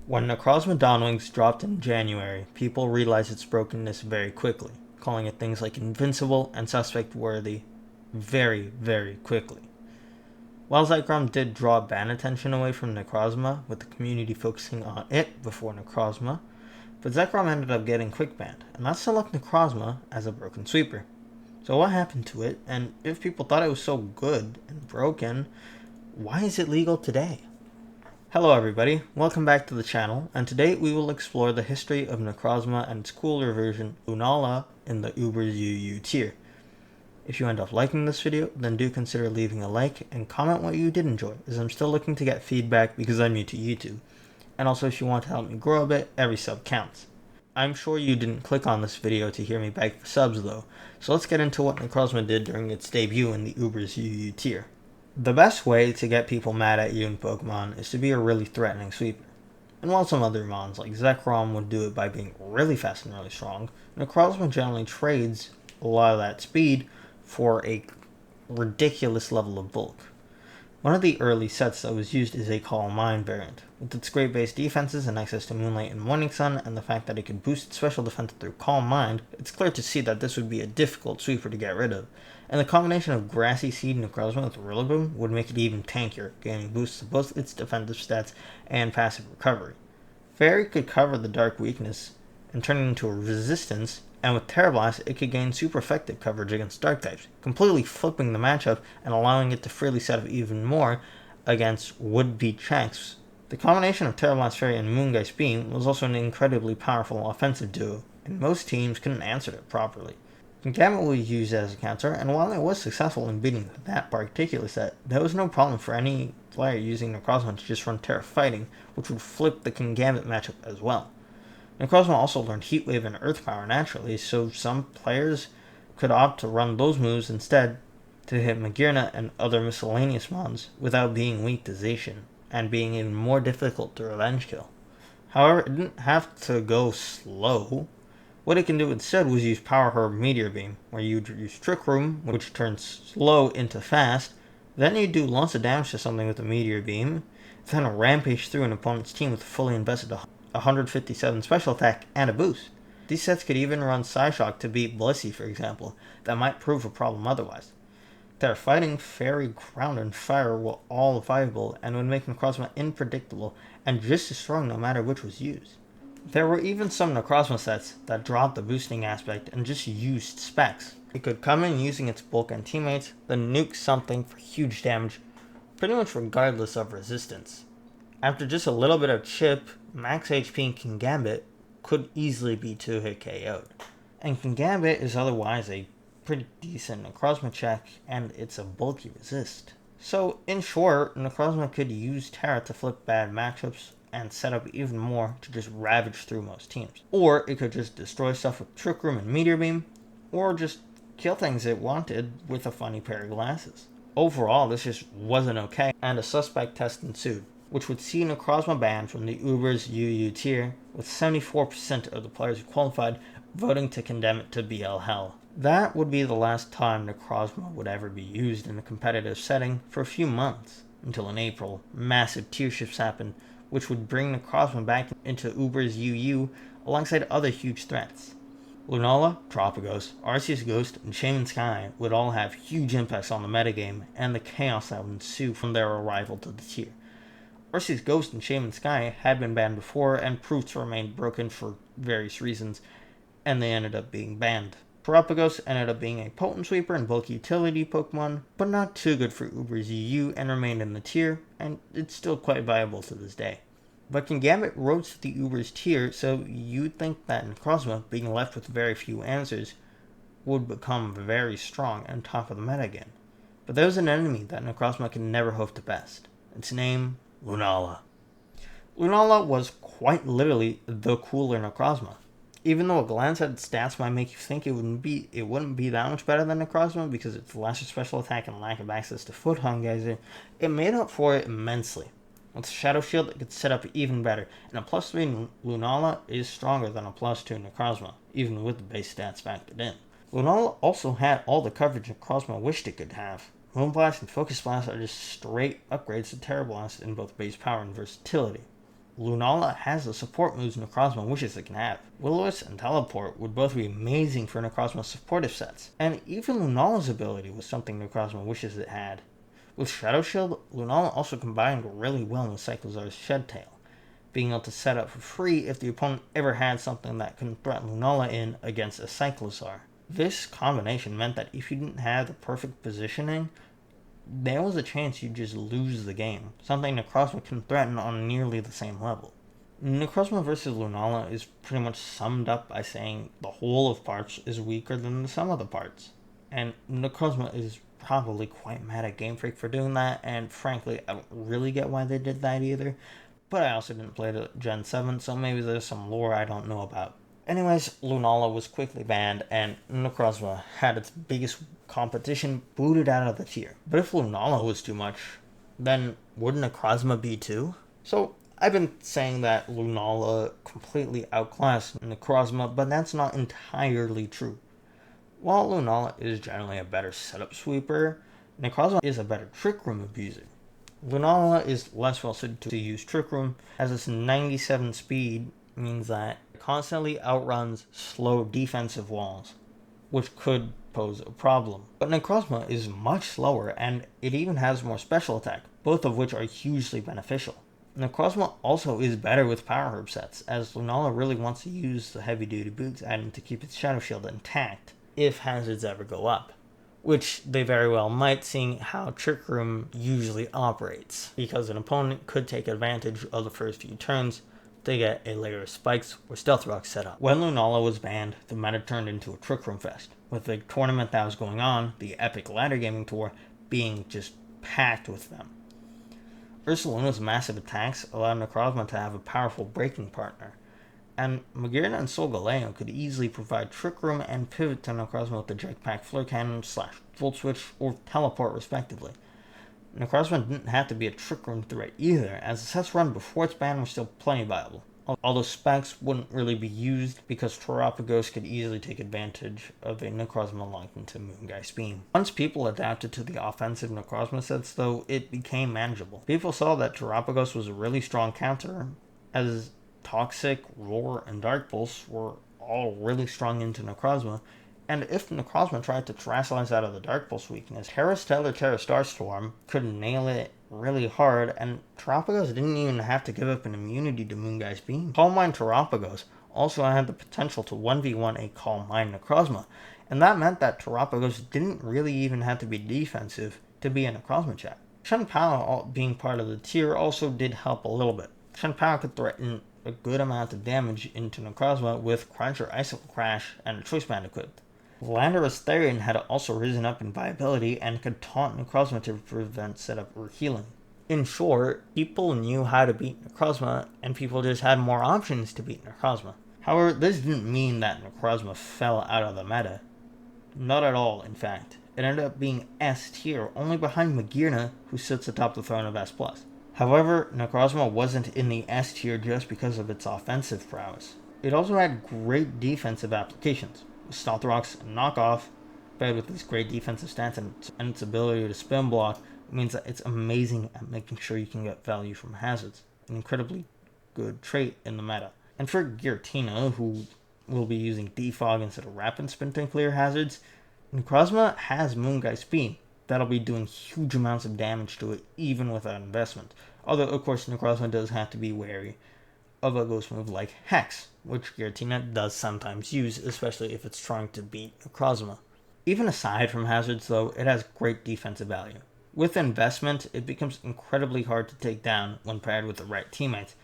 When Necrozma-Dawn-Wings dropped in January, people realized its brokenness very quickly, calling it things like invincible and suspect worthy very, very quickly. While Zekrom did draw ban attention away from Necrozma, with the community focusing on it before Necrozma, but Zekrom ended up getting quick banned, and that still left Necrozma as a broken sweeper. So what happened to it, and if people thought it was so good and broken, why is it legal today? Hello everybody, welcome back to the channel, and today we will explore the history of Necrozma and its cooler version, Lunala, in the Uber's UU tier. If you end up liking this video, then do consider leaving a like and comment what you did enjoy, as I'm still looking to get feedback because I'm new to YouTube. And also if you want to help me grow a bit, every sub counts. I'm sure you didn't click on this video to hear me beg for subs though, so let's get into what Necrozma did during its debut in the Uber's UU tier. The best way to get people mad at you in Pokemon is to be a really threatening sweeper. And while some other mons like Zekrom would do it by being really fast and really strong, Necrozma generally trades a lot of that speed for a ridiculous level of bulk. One of the early sets that was used is a Calm Mind variant. With its great base defenses and access to Moonlight and Morning Sun, and the fact that it could boost its special defense through Calm Mind, it's clear to see that this would be a difficult sweeper to get rid of. And the combination of Grassy Seed and Necrozma with Rillaboom would make it even tankier, gaining boosts to both its defensive stats and passive recovery. Fairy could cover the Dark weakness and turn it into a resistance, and with Terra Blast it could gain super effective coverage against Dark types, completely flipping the matchup and allowing it to freely set up even more against would-be Shanks. The combination of Terra Blast Fairy and Moongeist Beam was also an incredibly powerful offensive duo, and most teams couldn't answer it properly. Kingambit was used as a counter, and while it was successful in beating that particular set, there was no problem for any player using Necrozma to just run Terra Fighting, which would flip the Kingambit matchup as well. Necrozma also learned Heat Wave and Earth Power naturally, so some players could opt to run those moves instead to hit Magearna and other miscellaneous mons without being weak to Zacian, and being even more difficult to revenge kill. However, it didn't have to go slow. What it can do instead was use Power Herb Meteor Beam, where you'd use Trick Room, which turns slow into fast, then you'd do lots of damage to something with a Meteor Beam, then rampage through an opponent's team with a fully invested 157 special attack and a boost. These sets could even run Psyshock to beat Blissey, for example, that might prove a problem otherwise. Terra Fighting, Fairy, Ground, and Fire were all viable and would make Necrozma unpredictable and just as strong no matter which was used. There were even some Necrozma sets that dropped the boosting aspect and just used specs. It could come in using its bulk and teammates, then nuke something for huge damage, pretty much regardless of resistance. After just a little bit of chip, max HP and Kingambit could easily be 2-hit KO'd. And Kingambit is otherwise a pretty decent Necrozma check, and it's a bulky resist. So in short, Necrozma could use Terra to flip bad matchups and set up even more to just ravage through most teams. Or it could just destroy stuff with Trick Room and Meteor Beam, or just kill things it wanted with a funny pair of glasses. Overall, this just wasn't okay, and a suspect test ensued, which would see Necrozma banned from the Uber's UU tier, with 74% of the players who qualified voting to condemn it to BL Hell. That would be the last time Necrozma would ever be used in a competitive setting for a few months, until in April, massive tier shifts happened, which would bring Necrozma back into Uber's UU alongside other huge threats. Lunala, Tropicos, Arceus Ghost, and Shaman Sky would all have huge impacts on the metagame and the chaos that would ensue from their arrival to the tier. Arceus Ghost and Shaman Sky had been banned before and proved to remain broken for various reasons, and they ended up being banned. Tropicos ended up being a potent sweeper and bulky utility Pokemon, but not too good for Uber's UU and remained in the tier, and it's still quite viable to this day. But Kingambit rose to the Uber's tier, so you'd think that Necrozma, being left with very few answers, would become very strong and top of the meta again. But there was an enemy that Necrozma could never hope to best. Its name, Lunala. Lunala was quite literally the cooler Necrozma. Even though a glance at its stats might make you think it wouldn't be that much better than Necrozma because its lesser special attack and lack of access to Foot-Hung Geyser, it made up for it immensely. With Shadow Shield, it could set up even better, and a plus 3 Lunala is stronger than a plus 2 Necrozma, even with the base stats factored in. Lunala also had all the coverage Necrozma wished it could have. Moonblast and Focus Blast are just straight upgrades to Terra Blast in both base power and versatility. Lunala has the support moves Necrozma wishes it can have. Will-O-Wisp and Teleport would both be amazing for Necrozma's supportive sets, and even Lunala's ability was something Necrozma wishes it had. With Shadow Shield, Lunala also combined really well with Cyclozar's Shed Tail, being able to set up for free if the opponent ever had something that can threaten Lunala in against a Cyclozar. This combination meant that if you didn't have the perfect positioning, there was a chance you'd just lose the game, something Necrozma can threaten on nearly the same level. Necrozma vs. Lunala is pretty much summed up by saying the whole of parts is weaker than the sum of the parts. And Necrozma is probably quite mad at Game Freak for doing that, and frankly, I don't really get why they did that either. But I also didn't play the Gen 7, so maybe there's some lore I don't know about. Anyways, Lunala was quickly banned, and Necrozma had its biggest competition booted out of the tier. But if Lunala was too much, then would Necrozma be too? So, I've been saying that Lunala completely outclassed Necrozma, but that's not entirely true. While Lunala is generally a better setup sweeper, Necrozma is a better Trick Room abuser. Lunala is less well suited to use Trick Room, as its 97 speed means that it constantly outruns slow defensive walls, which could pose a problem. But Necrozma is much slower, and it even has more special attack, both of which are hugely beneficial. Necrozma also is better with Power Herb sets, as Lunala really wants to use the heavy duty boots item to keep its Shadow Shield intact, if hazards ever go up. Which they very well might, seeing how Trick Room usually operates, because an opponent could take advantage of the first few turns to get a layer of spikes or stealth rocks set up. When Lunala was banned, the meta turned into a Trick Room fest, with the tournament that was going on, the Epic Ladder Gaming Tour, being just packed with them. Ursaluna's massive attacks allowed Necrozma to have a powerful breaking partner, and Magearna and Solgaleo could easily provide Trick Room and pivot to Necrozma with the Jetpack Flare Cannon / Volt Switch or Teleport respectively. Necrozma didn't have to be a Trick Room threat either, as the sets run before its ban were still plenty viable, although specs wouldn't really be used because Terapagos could easily take advantage of a Necrozma locked into Moongeist Beam. Once people adapted to the offensive Necrozma sets though, it became manageable. People saw that Terapagos was a really strong counter, as Toxic, Roar, and Dark Pulse were all really strong into Necrozma, and if Necrozma tried to Terrasilize out of the Dark Pulse weakness, Terra Stellar Terra Starstorm could nail it really hard, and Terapagos didn't even have to give up an immunity to Moongeist Beam. Calm Mind Terapagos also had the potential to 1v1 a Calm Mind Necrozma, and that meant that Terapagos didn't really even have to be defensive to be a Necrozma chat. Shen Pao being part of the tier also did help a little bit. Shen Pao could threaten a good amount of damage into Necrozma with Cruncher, Icicle Crash, and a Choice Band equipped. Landorus Therian had also risen up in viability and could taunt Necrozma to prevent setup or healing. In short, people knew how to beat Necrozma, and people just had more options to beat Necrozma. However, this didn't mean that Necrozma fell out of the meta. Not at all, in fact. It ended up being S tier, only behind Magearna, who sits atop the throne of S+. However, Necrozma wasn't in the S tier just because of its offensive prowess. It also had great defensive applications, with Stealth Rocks and Knockoff, paired with its great defensive stance and its ability to spin block, means that it's amazing at making sure you can get value from hazards, an incredibly good trait in the meta. And for Giratina, who will be using Defog instead of Rapid Spin to clear hazards, Necrozma has Moongeist Beam. That'll be doing huge amounts of damage to it, even without investment. Although, of course, Necrozma does have to be wary of a ghost move like Hex, which Giratina does sometimes use, especially if it's trying to beat Necrozma. Even aside from hazards, though, it has great defensive value. With investment, it becomes incredibly hard to take down when paired with the right teammates.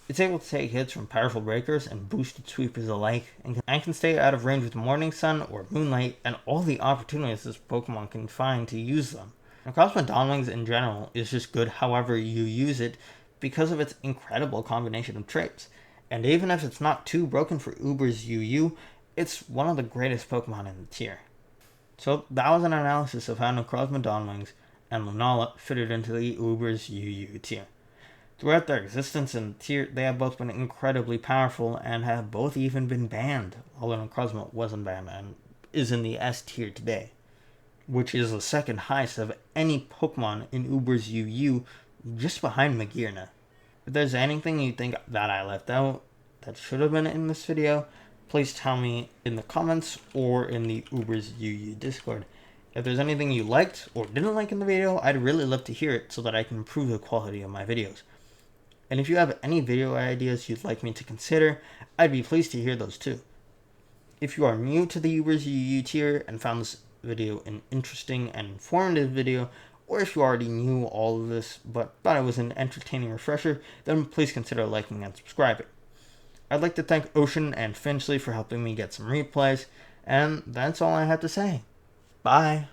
It's able to take hits from powerful breakers and boosted sweepers alike, and can stay out of range with Morning Sun or Moonlight and all the opportunities this Pokemon can find to use them. Necrozma-Dawn-Wings in general is just good however you use it because of its incredible combination of traits, and even if it's not too broken for Uber's UU, it's one of the greatest Pokemon in the tier. So that was an analysis of how Necrozma-Dawn-Wings and Lunala fitted into the Uber's UU tier. Throughout their existence in the tier, they have both been incredibly powerful and have both even been banned, although Necrozma wasn't banned and is in the S tier today, which is the second highest of any Pokemon in Uber's UU, just behind Magearna. If there's anything you think that I left out that should have been in this video, please tell me in the comments or in the Uber's UU Discord. If there's anything you liked or didn't like in the video, I'd really love to hear it so that I can improve the quality of my videos. And if you have any video ideas you'd like me to consider, I'd be pleased to hear those too. If you are new to the Uber's UU tier and found this video an interesting and informative video, or if you already knew all of this but thought it was an entertaining refresher, then please consider liking and subscribing. I'd like to thank Ocean and Finchely for helping me get some replays, and that's all I have to say. Bye!